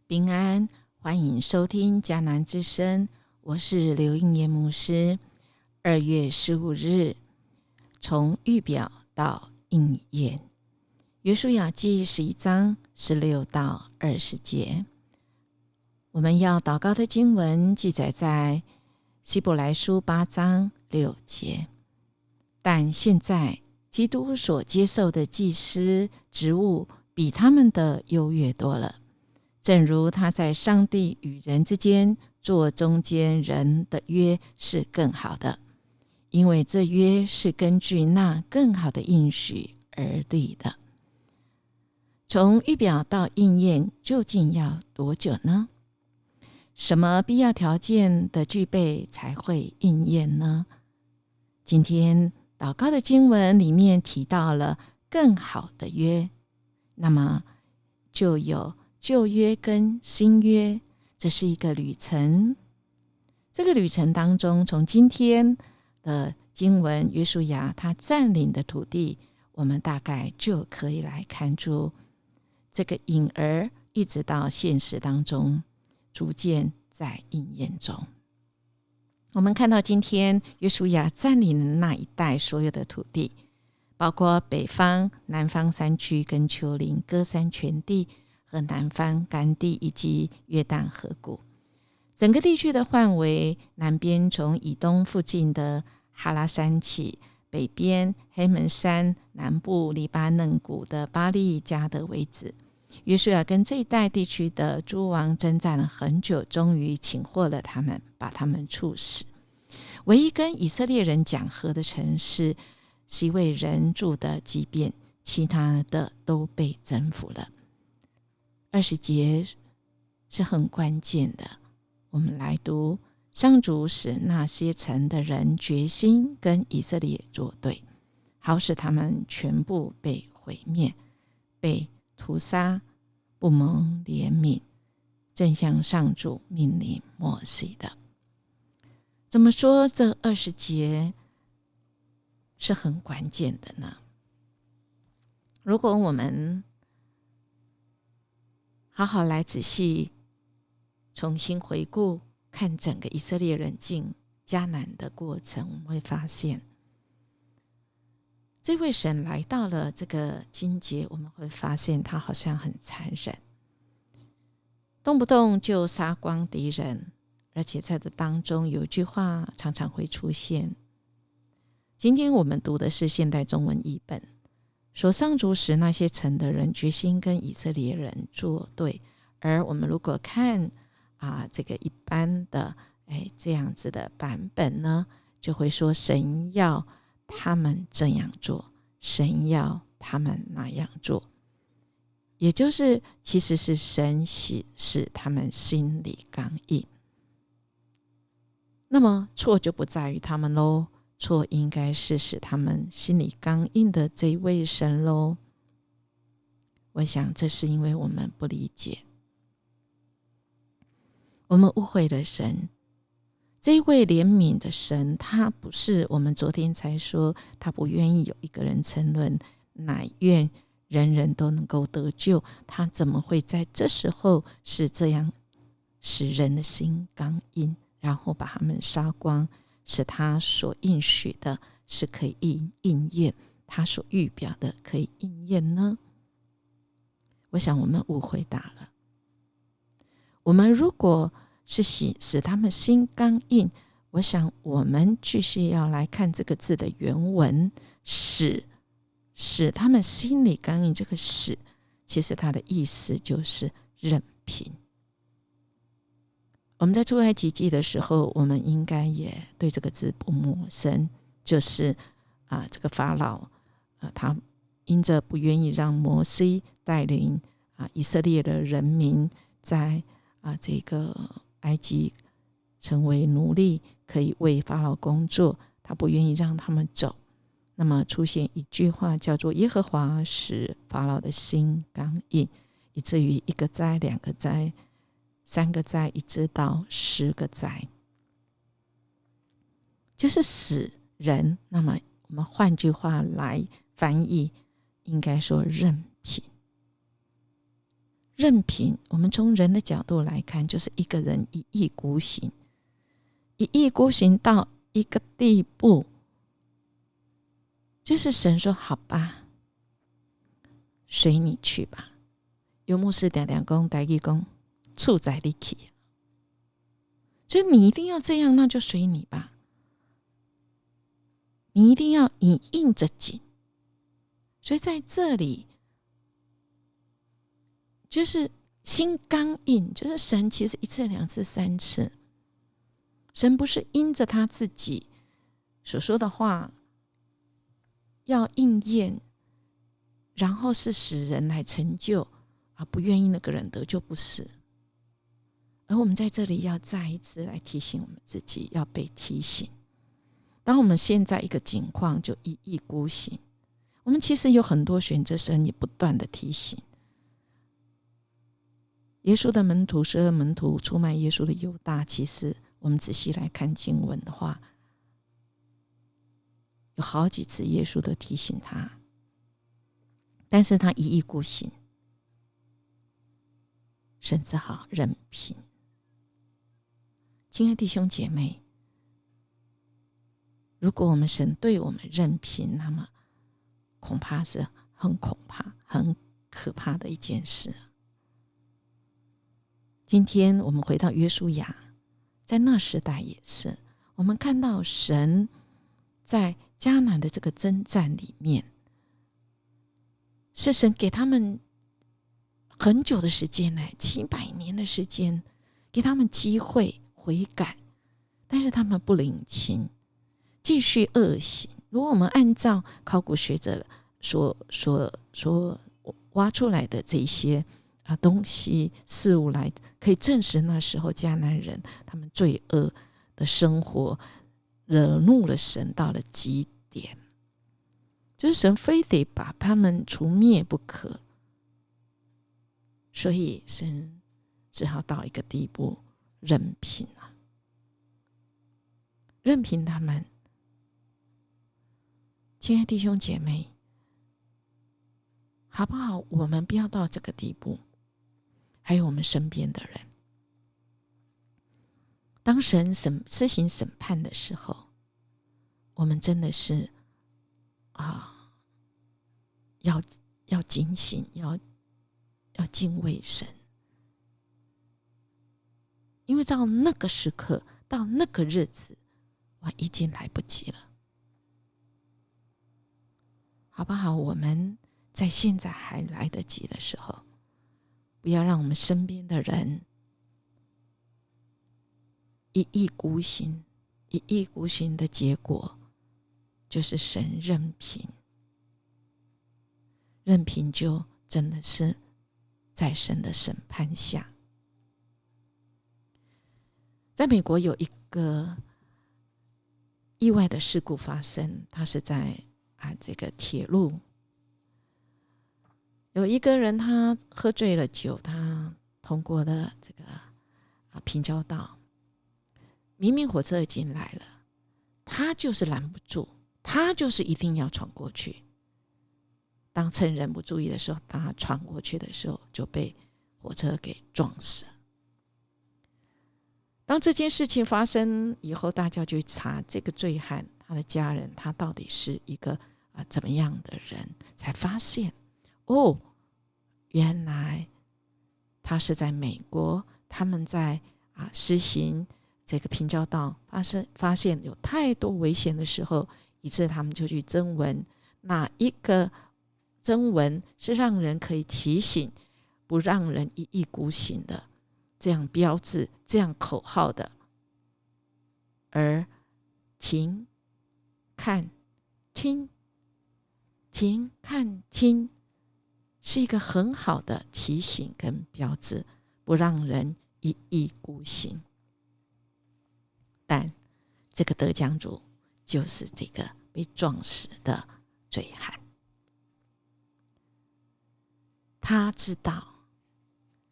平安，欢迎收听迦南之声，我是刘应业牧师。2月15日，从预表到应验，约书亚记11章16到20节。我们要祷告的经文记载在希伯来书8章6节。但现在基督所接受的祭司职务比他们的优越多了，正如他在上帝与人之间做中间人的约是更好的，因为这约是根据那更好的应许而立的。从预表到应验究竟要多久呢？什么必要条件的具备才会应验呢？今天祷告的经文里面提到了更好的约，那么就有旧约跟新约，这是一个旅程。这个旅程当中，从今天的经文约书亚他占领的土地，我们大概就可以来看出这个影儿一直到现实当中逐渐在应验中。我们看到今天约书亚占领了那一带所有的土地，包括北方、南方山区跟丘陵、歌山全地和南方干地以及约旦河谷。整个地区的范围，南边从以东附近的哈拉山起，北边黑门山，南部黎巴嫩谷的巴利加德为止。约书亚跟这一带地区的诸王征战了很久，终于擒获了他们，把他们处死。唯一跟以色列人讲和的城市西为人住的基遍，其他的都被征服了。20节是很关键的，我们来读：上主使那些城的人决心跟以色列作对，好使他们全部被毁灭，被屠杀，不蒙怜悯，正像上主命令摩西的。怎么说这20节是很关键的呢？如果我们好好来仔细重新回顾看整个以色列人进迦南的过程，我们会发现这位神来到了这个境界，我们会发现他好像很残忍，动不动就杀光敌人，而且在这当中有一句话常常会出现。今天我们读的是现代中文译本，说上主使那些城的人决心跟以色列人作对。而我们如果看这个一般的这样子的版本呢，就会说神要他们这样做，神要他们那样做，也就是其实是神使他们心里刚硬。那么错就不在于他们咯，错应该是使他们心里刚硬的这位神咯。我想这是因为我们不理解，我们误会了神。这一位怜悯的神，他不是我们昨天才说他不愿意有一个人沉沦，乃愿人人都能够得救。他怎么会在这时候是这样使人的心刚硬，然后把他们杀光，使他所应许的是可以应验，他所预表的可以应验呢？我想我们误会大了。我们如果是使他们心刚硬，我想我们继续要来看这个字的原文，使他们心里刚硬，这个使其实它的意思就是任凭。我们在出埃及记的时候，我们应该也对这个字不陌生，就是这个法老他因着不愿意让摩西带领以色列的人民在这个埃及成为奴隶，可以为法老工作，他不愿意让他们走。那么出现一句话叫做耶和华使法老的心刚硬，以至于1个灾、2个灾、3个灾，一直到10个灾，就是使人。那么我们换句话来翻译，应该说任凭。任凭我们从人的角度来看，就是一个人一意孤行，一意孤行到一个地步，就是神说好吧，随你去吧。有牧师常常说台语说处在你去，就是你一定要这样，那就随你吧，你一定要以应着紧。所以在这里就是心刚硬，就是神其实一次两次三次，神不是因着他自己所说的话要应验，然后是使人来成就，不愿意那个人得救，不是。而我们在这里要再一次来提醒我们自己，要被提醒。当我们现在一个情况就一意孤行，我们其实有很多选择，神也不断的提醒。耶稣的门徒，12门徒出卖耶稣的犹大，其实我们仔细来看经文的话，有好几次耶稣都提醒他，但是他一意孤行，神只好任凭。亲爱的弟兄姐妹，如果我们神对我们任凭，那么恐怕是很恐怕、很可怕的一件事。今天我们回到约书亚，在那时代也是，我们看到神在迦南的这个征战里面，是神给他们很久的时间，700年的时间，给他们机会悔改，但是他们不领情，继续恶行。如果我们按照考古学者所挖出来的这些东西事物来，可以证实那时候迦南人他们罪恶的生活惹怒了神到了极点，就是神非得把他们除灭不可，所以神只好到一个地步，任凭任凭他们。亲爱的弟兄姐妹，好不好？我们不要到这个地步。还有我们身边的人，当神施行审判的时候，我们真的是要警醒，要敬畏神，因为到那个时刻，到那个日子，已经来不及了。好不好？我们在现在还来得及的时候，不要让我们身边的人一意孤行，一意孤行的结果就是神任凭，任凭就真的是在神的审判下。在美国有一个意外的事故发生，它是在这个铁路，有一个人他喝醉了酒，他通过了这个平交道，明明火车已经来了，他就是拦不住，他就是一定要闯过去。当趁人不注意的时候，当他闯过去的时候，就被火车给撞死。当这件事情发生以后，大家就查这个醉汉他的家人，他到底是一个怎么样的人，才发现原来他是在美国，他们在实行这个平交道，发现有太多危险的时候，以致他们就去征文，哪一个征文是让人可以提醒，不让人一意孤行的，这样标志，这样口号的，而停看听，停看听是一个很好的提醒跟标志，不让人一意孤行。但这个得奖主就是这个被撞死的醉汉，他知道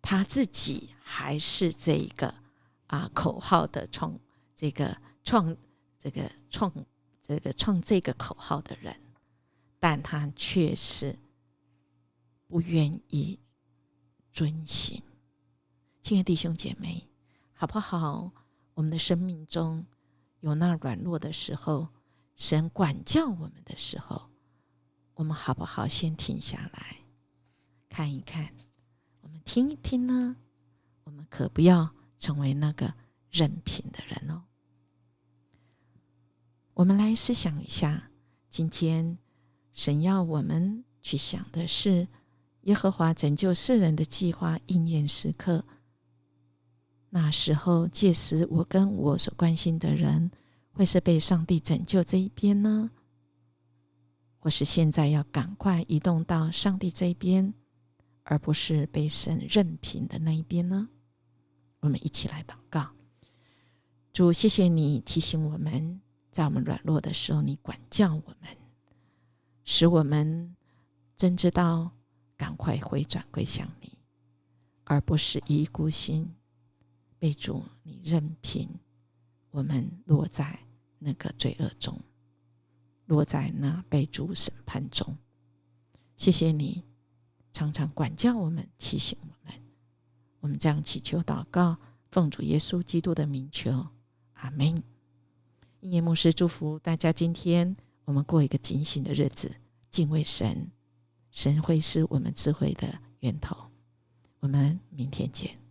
他自己还是这一个口号的创这个口号的人，但他却是不愿意遵行。亲爱的弟兄姐妹，好不好？我们的生命中有那软弱的时候，神管教我们的时候，我们好不好先停下来看一看，我们听一听呢？我们可不要成为那个任凭的人哦。我们来思想一下，今天神要我们去想的是耶和华拯救世人的计划应验时刻。那时候届时我跟我所关心的人会是被上帝拯救这一边呢，或是现在要赶快移动到上帝这一边，而不是被神任凭的那一边呢？我们一起来祷告。主，谢谢你提醒我们，在我们软弱的时候，你管教我们，使我们真知道赶快回转归向你，而不是一意孤行被主你任凭我们落在那个罪恶中，落在那被主审判中。谢谢你常常管教我们，提醒我们。我们这样祈求祷告，奉主耶稣基督的名求，阿们。音乐牧师祝福大家，今天我们过一个警醒的日子，敬畏神，神会是我们智慧的源头。我们明天见。